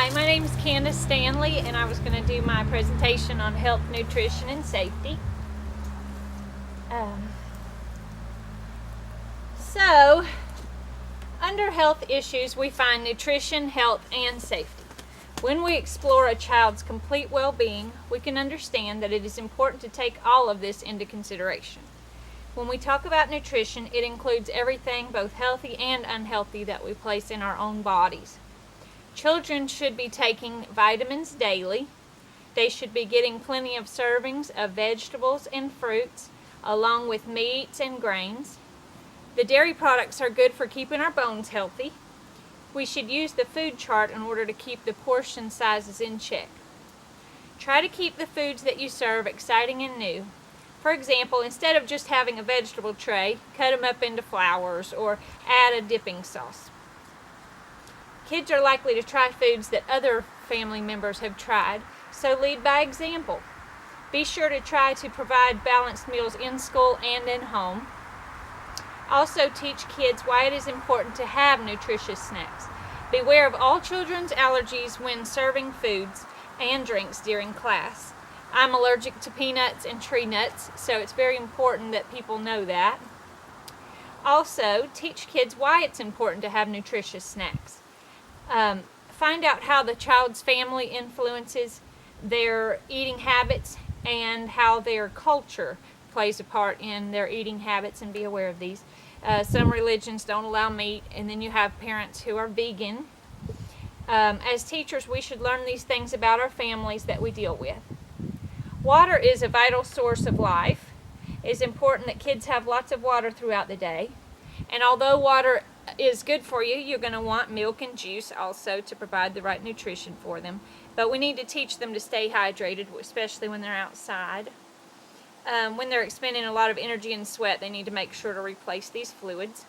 Hi, my name is Candice Stanley, and I was going to do my presentation on health, nutrition, and safety. So, under health issues, we find nutrition, health, and safety. When we explore a child's complete well-being, we can understand that it is important to take all of this into consideration. When we talk about nutrition, it includes everything, both healthy and unhealthy, that we place in our own bodies. Children should be taking vitamins daily. They should be getting plenty of servings of vegetables and fruits, along with meats and grains. The dairy products are good for keeping our bones healthy. We should use the food chart in order to keep the portion sizes in check. Try to keep the foods that you serve exciting and new. For example, instead of just having a vegetable tray, cut them up into flours or add a dipping sauce. Kids are likely to try foods that other family members have tried, so lead by example. Be sure to try to provide balanced meals in school and in home. Also teach kids why it is important to have nutritious snacks. Beware of all children's allergies when serving foods and drinks during class. I'm allergic to peanuts and tree nuts, so it's very important that people know that. Also, teach kids why it's important to have nutritious snacks. Find out how the child's family influences their eating habits and how their culture plays a part in their eating habits, and be aware of these. Some religions don't allow meat, and then you have parents who are vegan. As teachers, we should learn these things about our families that we deal with. Water is a vital source of life. It is important that kids have lots of water throughout the day. And although water is good for you, you're going to want milk and juice also to provide the right nutrition for them. But we need to teach them to stay hydrated, especially when they're outside. When they're expending a lot of energy and sweat, they need to make sure to replace these fluids.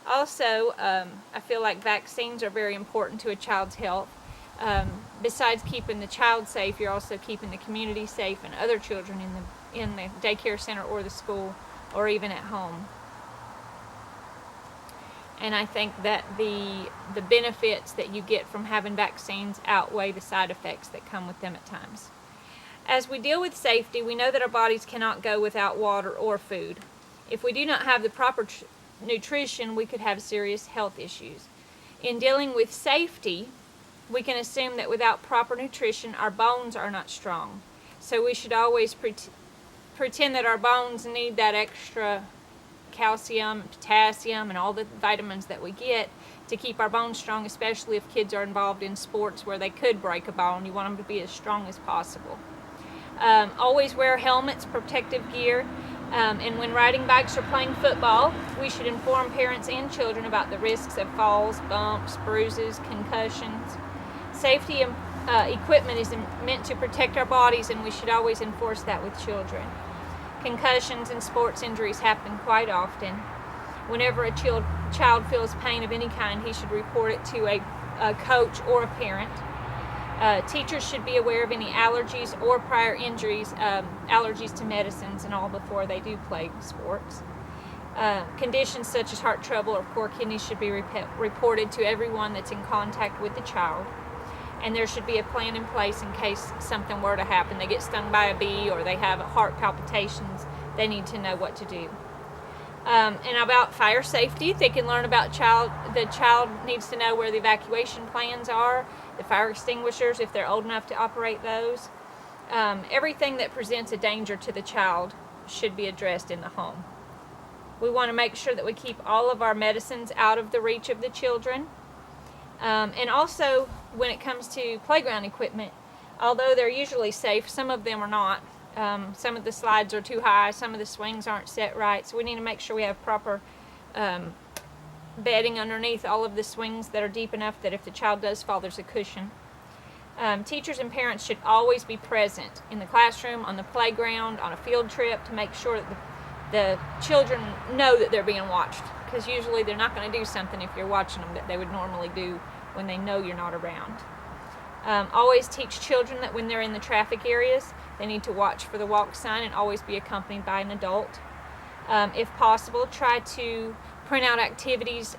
Also, I feel like vaccines are very important to a child's health. Besides keeping the child safe, you're also keeping the community safe and other children in the daycare center or the school or even at home. And I think that the benefits that you get from having vaccines outweigh the side effects that come with them at times. As we deal with safety, we know that our bodies cannot go without water or food. If we do not have the proper nutrition, we could have serious health issues. In dealing with safety, we can assume that without proper nutrition, our bones are not strong. So we should always pretend that our bones need that extra calcium, potassium, and all the vitamins that we get to keep our bones strong, especially if kids are involved in sports where they could break a bone. You want them to be as strong as possible. Always wear helmets, protective gear, and when riding bikes or playing football, we should inform parents and children about the risks of falls, bumps, bruises, concussions. Safety equipment is meant to protect our bodies, and we should always enforce that with children. Concussions and sports injuries happen quite often. Whenever a child feels pain of any kind, he should report it to a coach or a parent. Teachers should be aware of any allergies or prior injuries, allergies to medicines and all before they do play sports. Conditions such as heart trouble or poor kidneys should be reported to everyone that's in contact with the child. And there should be a plan in place in case something were to happen. They get stung by a bee or they have heart palpitations. They need to know what to do. And about fire safety, they can learn about the child needs to know where the evacuation plans are, the fire extinguishers if they're old enough to operate those. Everything that presents a danger to the child should be addressed in the home. We want to make sure that we keep all of our medicines out of the reach of the children. And also, when it comes to playground equipment, although they're usually safe, some of them are not. Some of the slides are too high, some of the swings aren't set right, so we need to make sure we have proper bedding underneath all of the swings that are deep enough that if the child does fall, there's a cushion. Teachers and parents should always be present in the classroom, on the playground, on a field trip to make sure that the children know that they're being watched, because usually they're not going to do something if you're watching them that they would normally do when they know you're not around. Always teach children that when they're in the traffic areas, they need to watch for the walk sign and always be accompanied by an adult. If possible, try to print out activities,